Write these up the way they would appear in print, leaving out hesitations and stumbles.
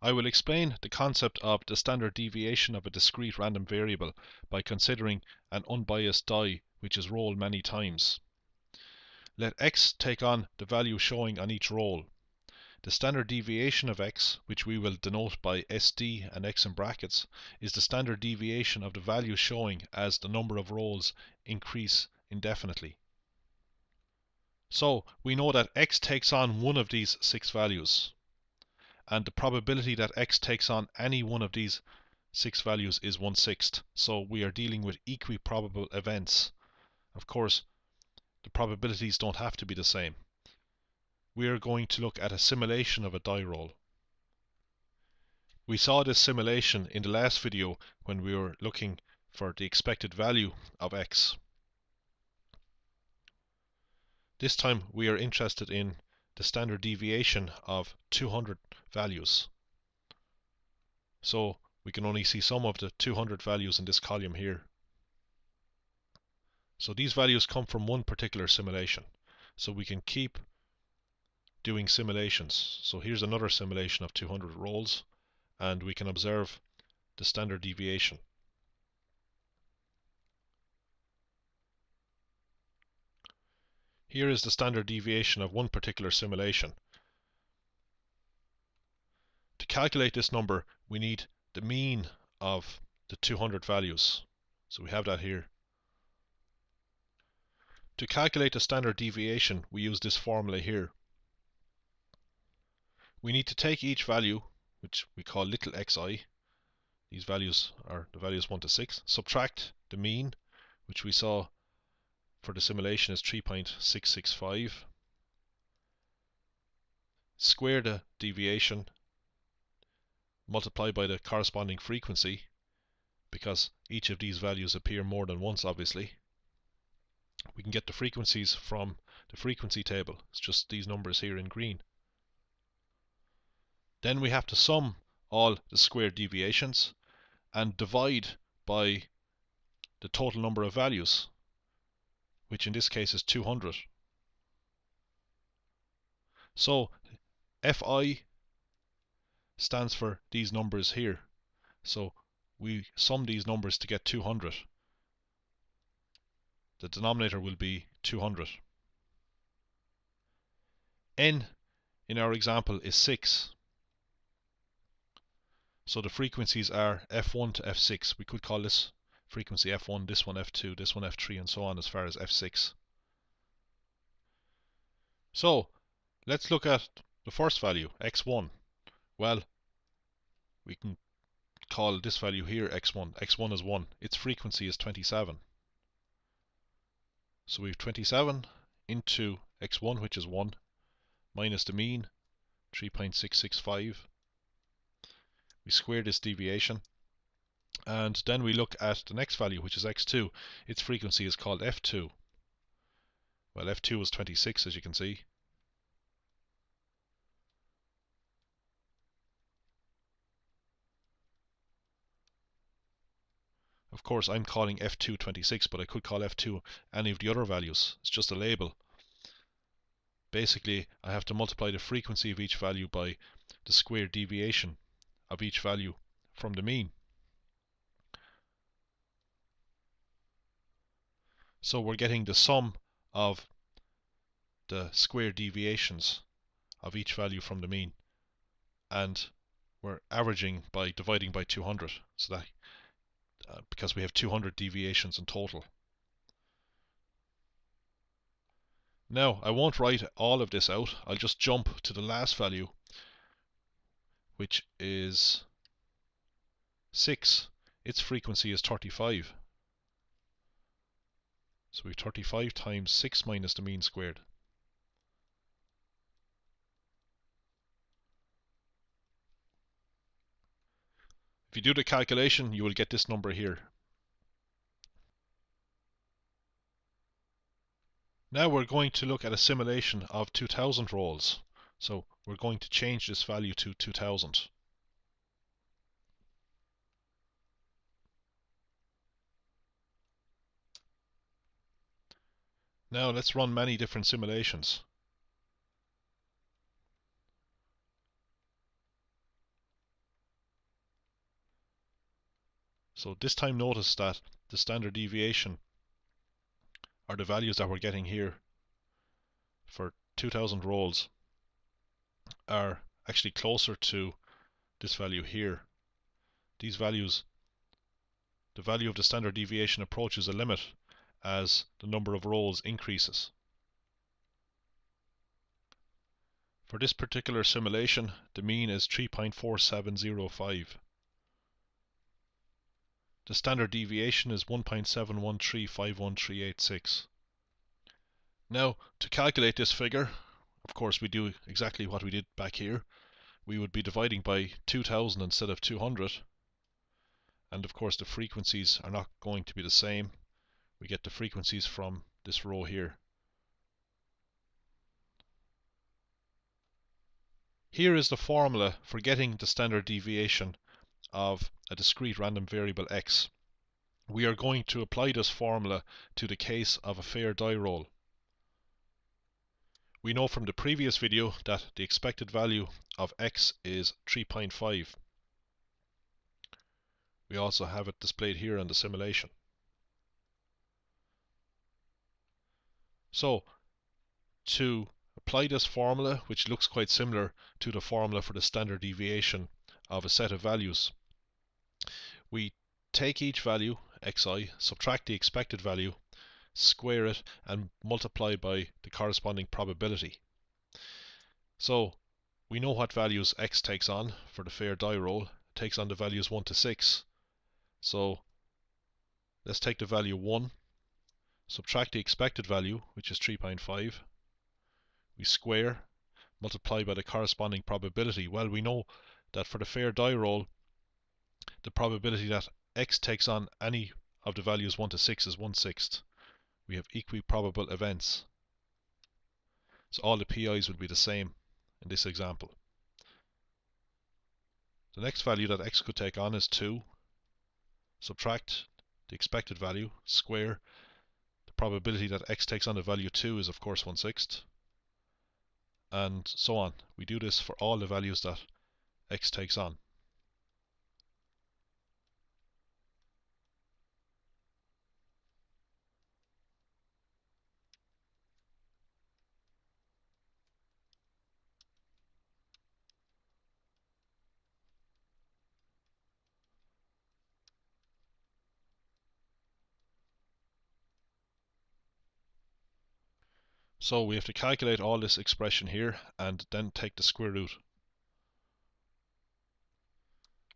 I will explain the concept of the standard deviation of a discrete random variable by considering an unbiased die which is rolled many times. Let x take on the value showing on each roll. The standard deviation of x, which we will denote by SD and x in brackets, is the standard deviation of the value showing as the number of rolls increase indefinitely. So we know that x takes on one of these 6 values, and the probability that x takes on any one of these 6 values is 1/6. So we are dealing with equiprobable events. Of course, the probabilities don't have to be the same. We are going to look at a simulation of a die roll. We saw this simulation in the last video when we were looking for the expected value of x. This time we are interested in the standard deviation of 200 values. So we can only see some of the 200 values in this column here. So these values come from one particular simulation. So we can keep doing simulations. So here's another simulation of 200 rolls, and we can observe the standard deviation. Here is the standard deviation of one particular simulation. To calculate this number, we need the mean of the 200 values. So we have that here. To calculate the standard deviation, we use this formula here. We need to take each value, which we call little xi, these values are the values 1 to 6, subtract the mean, which we saw for the simulation is 3.665, square the deviation, multiply by the corresponding frequency, because each of these values appear more than once obviously. We can get the frequencies from the frequency table. It's just these numbers here in green. Then we have to sum all the squared deviations and divide by the total number of values, which in this case is 200. So Fi stands for these numbers here. So we sum these numbers to get 200. The denominator will be 200. N in our example is 6. So the frequencies are F1 to F6. We could call this frequency F1, this one F2, this one F3, and so on as far as F6. So let's look at the first value, x1. Well, we can call this value here x1. x1 is 1. Its frequency is 27. So we have 27 into x1, which is 1, minus the mean, 3.665. We square this deviation. And then we look at the next value, which is x2. Its frequency is called f2. Well, f2 is 26, as you can see. Of course, I'm calling f2 26, but I could call f2 any of the other values. It's just a label. Basically, I have to multiply the frequency of each value by the squared deviation of each value from the mean. So we're getting the sum of the square deviations of each value from the mean, and we're averaging by dividing by 200, so that because we have 200 deviations in total. Now I won't write all of this out, I'll just jump to the last value, which is 6. Its frequency is 35. So we have 35 times 6 minus the mean squared. If you do the calculation, you will get this number here. Now we're going to look at a simulation of 2000 rolls. So we're going to change this value to 2000. Now let's run many different simulations. So this time notice that the standard deviation, or the values that we're getting here for 2000 rolls, are actually closer to this value here. These values, the value of the standard deviation approaches a limit as the number of rolls increases. For this particular simulation, the mean is 3.4705. The standard deviation is 1.7135136. Now, to calculate this figure, of course we do exactly what we did back here. We would be dividing by 2000 instead of 200. And of course the frequencies are not going to be the same. We get the frequencies from this row here. Here is the formula for getting the standard deviation of a discrete random variable x. We are going to apply this formula to the case of a fair die roll. We know from the previous video that the expected value of x is 3.5. We also have it displayed here in the simulation. So, to apply this formula, which looks quite similar to the formula for the standard deviation of a set of values, we take each value, xi, subtract the expected value, square it, and multiply by the corresponding probability. So we know what values x takes on for the fair die roll. It takes on the values 1 to 6. So let's take the value 1, subtract the expected value, which is 3.5. We square, multiply by the corresponding probability. Well, we know that for the fair die roll, the probability that x takes on any of the values 1 to 6 is 1/6. We have equiprobable events. So all the PIs will be the same in this example. The next value that x could take on is 2. Subtract the expected value, square. The probability that x takes on the value 2 is of course 1/6. And so on. We do this for all the values that x takes on. So we have to calculate all this expression here and then take the square root.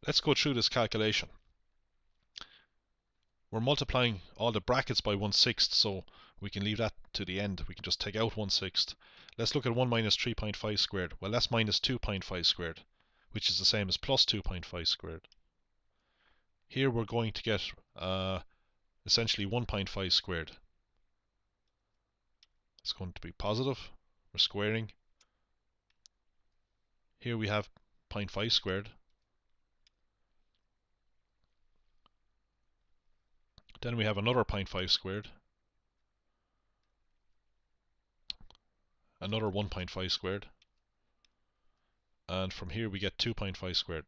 Let's go through this calculation. We're multiplying all the brackets by 1/6, so we can leave that to the end. We can just take out 1/6. Let's look at 1 minus 3.5 squared. Well, that's minus 2.5 squared, which is the same as plus 2.5 squared. Here we're going to get essentially 1.5 squared. It's going to be positive. We're squaring. Here we have 0.5 squared. Then we have another 0.5 squared. Another 1.5 squared. And from here we get 2.5 squared.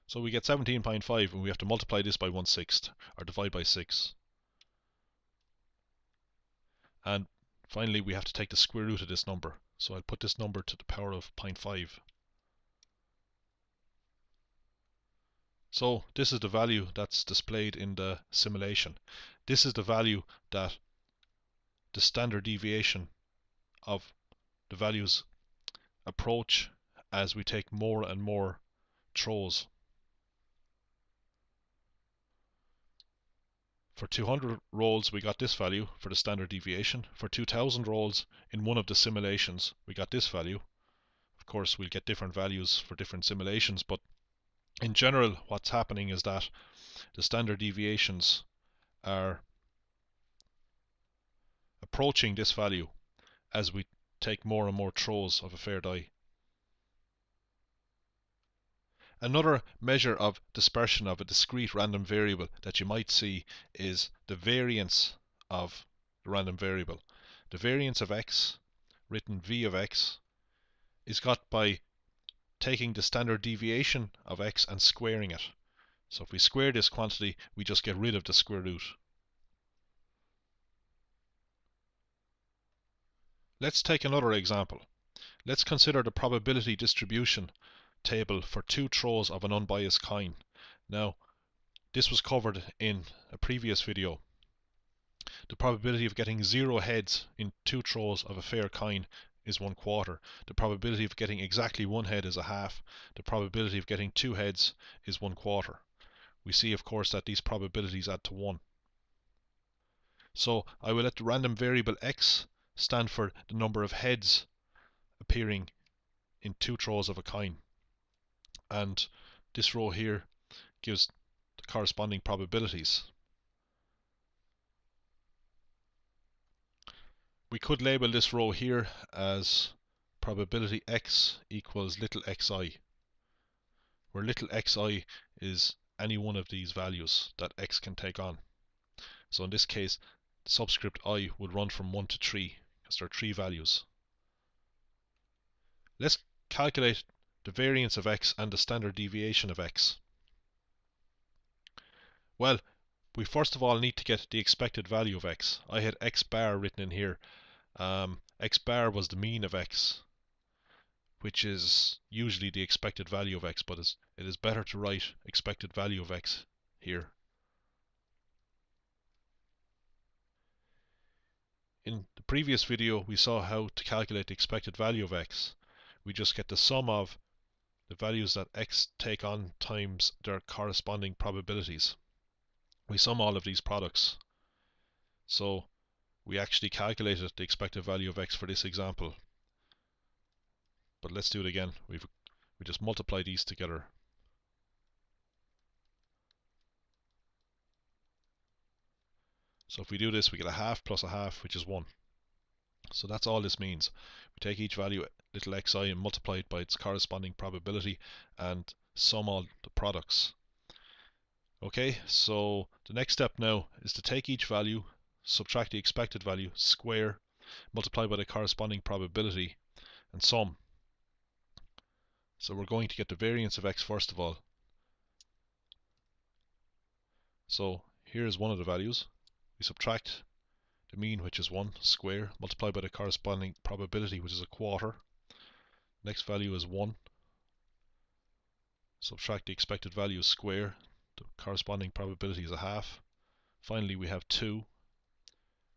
So we get 17.5, and we have to multiply this by 1/6, or divide by 6. And finally we have to take the square root of this number. So I'll put this number to the power of 0.5. So this is the value that's displayed in the simulation. This is the value that the standard deviation of the values approach as we take more and more throws. For 200 rolls we got this value for the standard deviation. For 2000 rolls in one of the simulations we got this value. Of course we'll get different values for different simulations, but in general what's happening is that the standard deviations are approaching this value as we take more and more throws of a fair die. Another measure of dispersion of a discrete random variable that you might see is the variance of the random variable. The variance of x, written v of x, is got by taking the standard deviation of x and squaring it. So if we square this quantity, we just get rid of the square root. Let's take another example. Let's consider the probability distribution table for two throws of an unbiased coin. Now, this was covered in a previous video. The probability of getting 0 heads in two throws of a fair coin is 1/4. The probability of getting exactly 1 head is a half. The probability of getting 2 heads is 1/4. We see, of course, that these probabilities add to 1. So I will let the random variable x stand for the number of heads appearing in two throws of a coin. And this row here gives the corresponding probabilities. We could label this row here as probability x equals little xi, where little xi is any one of these values that x can take on. So in this case, the subscript I would run from 1 to 3, because there are 3 values. Let's calculate the variance of x and the standard deviation of x. Well, we first of all need to get the expected value of x. I had x bar written in here. X bar was the mean of x, which is usually the expected value of x, but it is better to write expected value of x here. In the previous video, we saw how to calculate the expected value of x. We just get the sum of the values that x take on times their corresponding probabilities. We sum all of these products. So we actually calculated the expected value of x for this example. But let's do it again. We just multiply these together. So if we do this, we get a half plus a half, which is 1. So that's all this means. We take each value, little xi, and multiply it by its corresponding probability and sum all the products. Okay, so the next step now is to take each value, subtract the expected value, square, multiply by the corresponding probability, and sum. So we're going to get the variance of x first of all. So here is one of the values. We subtract the mean, which is 1, square, multiply by the corresponding probability, which is 1/4. Next value is 1. Subtract the expected value, square, the corresponding probability is 1/2. Finally, we have 2.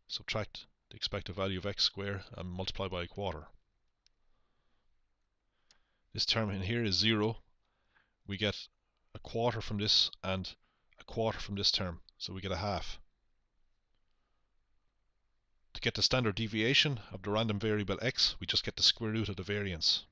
Subtract the expected value of x square and multiply by 1/4. This term in here is 0. We get 1/4 from this and 1/4 from this term, so we get 1/2. To get the standard deviation of the random variable x, we just get the square root of the variance.